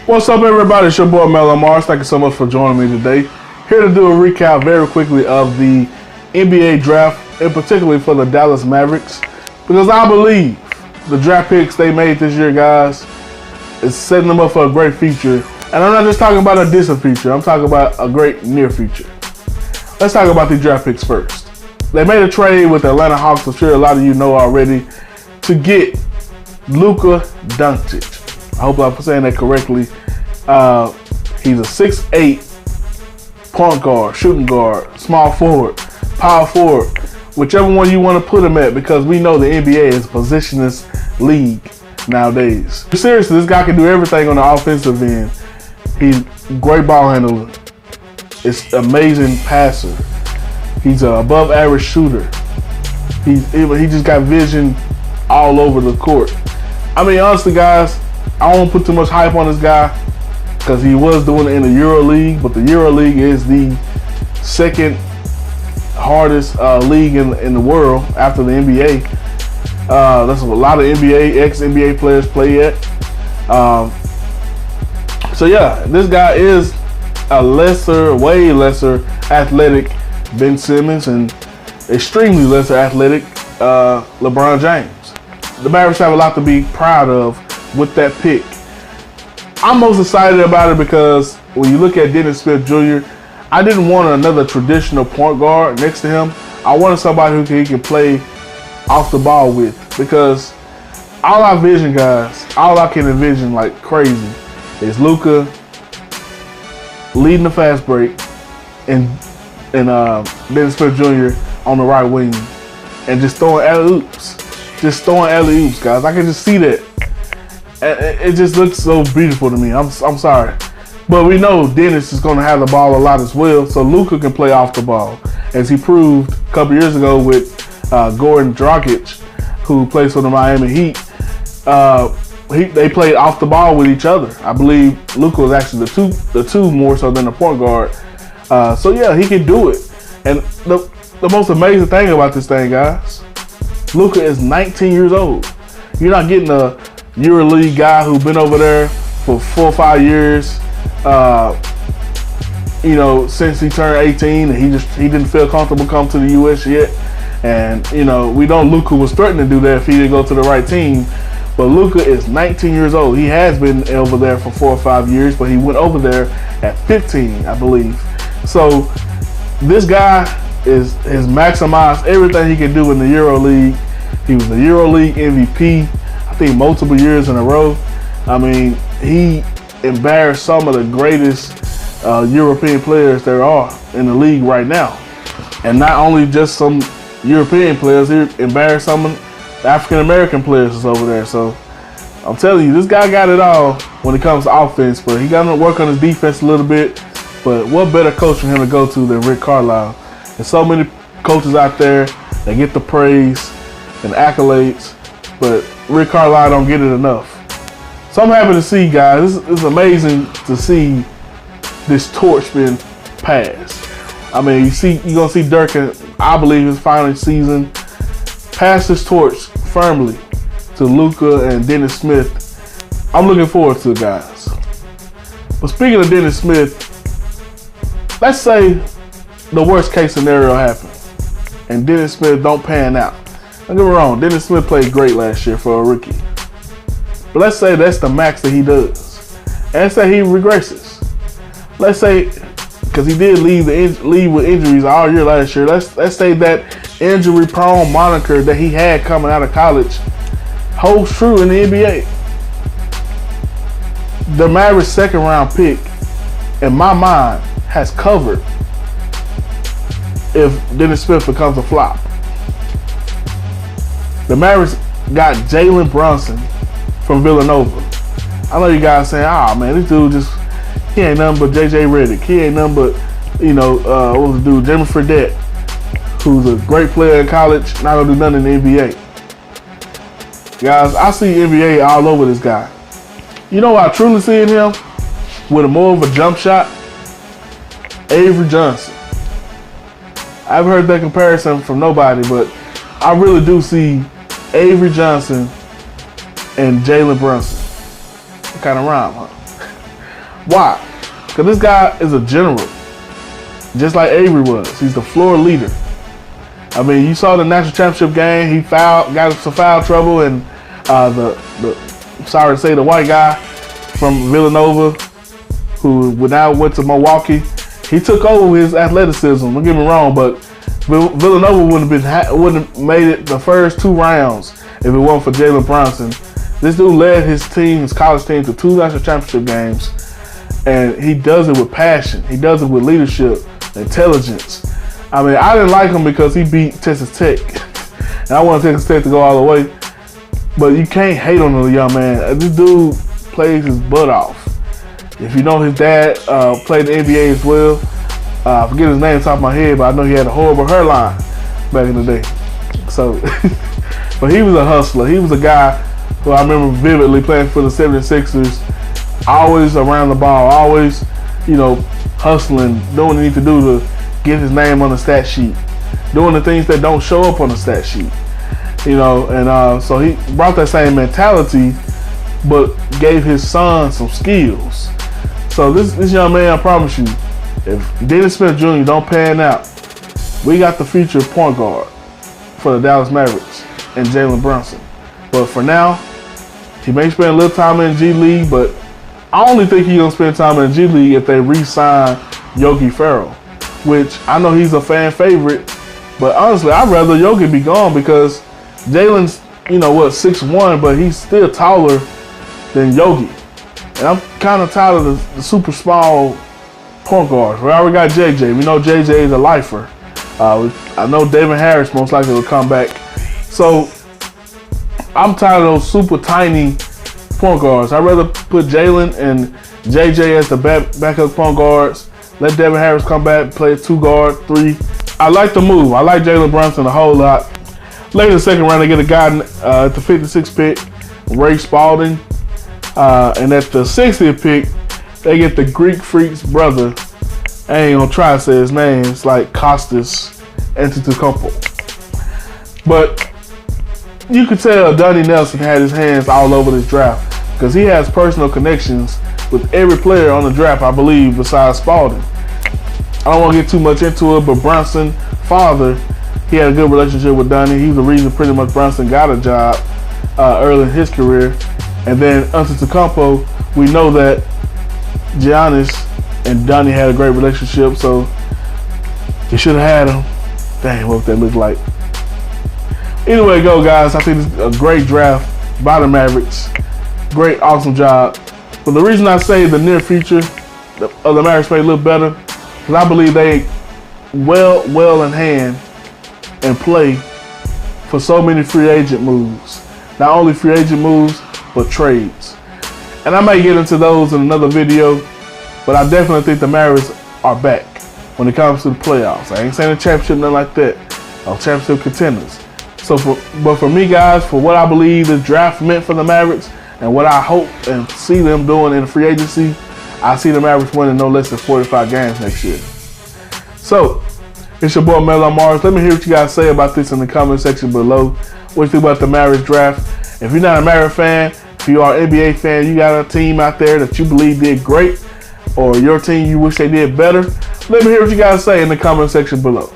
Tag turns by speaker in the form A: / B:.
A: What's up, everybody? It's your boy mel.on.mars. Thank you so much for joining me today. Here to do a recap very quickly of the NBA draft, and particularly for the Dallas Mavericks, because I believe the draft picks they made this year, guys, is setting them up for a great future. And I'm not just talking about a distant future. I'm talking about a great near future. Let's talk about the draft picks first. They made a trade with the Atlanta Hawks, I'm sure a lot of you know already, to get Luka Doncic. I hope I'm saying that correctly. He's a 6'8" point guard, shooting guard, small forward, power forward, whichever one you want to put him at, because we know the NBA is a positionless league nowadays. Seriously, this guy can do everything on the offensive end. He's great ball handler. It's amazing passer. He's an above average shooter. He just got vision all over the court. I mean, honestly, guys, I don't put too much hype on this guy because he was doing it in the Euro League, but the Euro League is the second hardest league in the world after the NBA. That's a lot of ex-NBA players play at. So yeah, this guy is a way lesser athletic Ben Simmons and extremely lesser athletic LeBron James. The Mavericks have a lot to be proud of with that pick. I'm most excited about it because when you look at Dennis Smith Jr., I didn't want another traditional point guard next to him. I wanted somebody who he can play off the ball with, because all I can envision like crazy is Luka leading the fast break and Dennis Smith Jr. on the right wing and just throwing alley-oops. Guys. I can just see that. It just looks so beautiful to me. I'm sorry. But we know Dennis is going to have the ball a lot as well, so Luka can play off the ball, as he proved a couple years ago with Goran Dragic, who plays for the Miami Heat. They played off the ball with each other. I believe Luka was actually the two more so than the point guard. So yeah, he can do it. And the most amazing thing about this thing, guys, Luka is 19 years old. You're not getting a EuroLeague guy who's been over there for 4 or 5 years, since he turned 18, and he didn't feel comfortable coming to the U.S. yet. And we know Luka was threatening to do that if he didn't go to the right team. But Luka is 19 years old. He has been over there for 4 or 5 years, but he went over there at 15, I believe. So this guy has maximized everything he can do in the EuroLeague. He was the EuroLeague MVP, I think multiple years in a row. I mean, he embarrassed some of the greatest European players there are in the league right now. And not only just some European players, he embarrassed some African-American players that's over there. So I'm telling you, this guy got it all when it comes to offense, but he got to work on his defense a little bit. But what better coach for him to go to than Rick Carlisle? There's so many coaches out there that get the praise and accolades, but Rick Carlisle don't get it enough. So I'm happy to see, guys. It's amazing to see this torch being passed. I mean, you're gonna see Dirk in, I believe, his final season, pass this torch firmly to Luka and Dennis Smith. I'm looking forward to it, guys. But speaking of Dennis Smith, let's say the worst case scenario happens and Dennis Smith don't pan out. Don't get me wrong, Dennis Smith played great last year for a rookie. But let's say that's the max that he does. And let's say he regresses. Let's say, because he did leave with injuries all year last year. Let's say that injury-prone moniker that he had coming out of college holds true in the NBA. The Mavericks' second-round pick, in my mind, has covered if Dennis Smith becomes a flop. The Mavericks got Jalen Brunson from Villanova. I know you guys saying, man, this dude he ain't nothing but JJ Redick. He ain't nothing but, what was the dude, Jimmy Fredette, who's a great player in college, not gonna do nothing in the NBA. Guys, I see NBA all over this guy. You know what I truly see in him? With more of a jump shot? Avery Johnson. I haven't heard that comparison from nobody, but I really do see Avery Johnson and Jalen Brunson. What kind of rhyme, huh? Why? Because this guy is a general, just like Avery was. He's the floor leader. I mean, you saw the national championship game. He got into some foul trouble, and sorry to say, the white guy from Villanova, who now went to Milwaukee, he took over with his athleticism. Don't get me wrong, but Villanova wouldn't have made it the first 2 rounds if it wasn't for Jalen Brunson. This dude led his team, his college team, to 2 national championship games, and he does it with passion. He does it with leadership, intelligence. I mean, I didn't like him because he beat Texas Tech, and I want Texas Tech to go all the way. But you can't hate on the young man. This dude plays his butt off. If you know, his dad played in the NBA as well. I forget his name off the top of my head, but I know he had a horrible hairline back in the day. So, but he was a hustler. He was a guy who I remember vividly playing for the 76ers, always around the ball, always, hustling, doing what he needs to do to get his name on the stat sheet, doing the things that don't show up on the stat sheet, and so he brought that same mentality, but gave his son some skills. So this young man, I promise you, if Dennis Smith Jr. don't pan out, we got the future point guard for the Dallas Mavericks and Jalen Brunson. But for now, he may spend a little time in G League, but I only think he's gonna spend time in G League if they re-sign Yogi Ferrell, which I know he's a fan favorite, but honestly, I'd rather Yogi be gone because Jalen's, 6'1", but he's still taller than Yogi. And I'm kind of tired of the super small point guards. We already got JJ. We know JJ is a lifer. I know David Harris most likely will come back. So I'm tired of those super tiny point guards. I'd rather put Jalen and JJ as the backup point guards. Let Devin Harris come back, play 2 guard, 3. I like the move. I like Jalen Brunson a whole lot. Later in the second round, they get a guy at the 56th pick, Ray Spalding. And at the 60th pick, they get the Greek Freak's brother. I ain't gonna try to say his name. It's like Kostas Antetokounmpo. But you could tell Donnie Nelson had his hands all over this draft because he has personal connections with every player on the draft, I believe, besides Spalding. I don't want to get too much into it, but Brunson, father, he had a good relationship with Donnie. He was the reason pretty much Brunson got a job early in his career. And then Antetokounmpo, we know that Giannis and Donnie had a great relationship, so you should have had him. Dang, what that looked like. Anyway, go guys. I think it's a great draft by the Mavericks. Great, awesome job. But the reason I say the near future of the Mavericks may look better, because I believe they well in hand and play for so many free agent moves. Not only free agent moves, but trades. And I might get into those in another video, but I definitely think the Mavericks are back when it comes to the playoffs. I ain't saying a championship, nothing like that. Or championship contenders. But for me, guys, for what I believe the draft meant for the Mavericks and what I hope and see them doing in free agency, I see the Mavericks winning no less than 45 games next year. So, it's your boy mel.on.mars. Let me hear what you guys say about this in the comment section below. What you think about the Mavericks draft? If you're not a Mavericks fan, if you are an NBA fan, you got a team out there that you believe did great, or your team you wish they did better, let me hear what you guys say in the comment section below.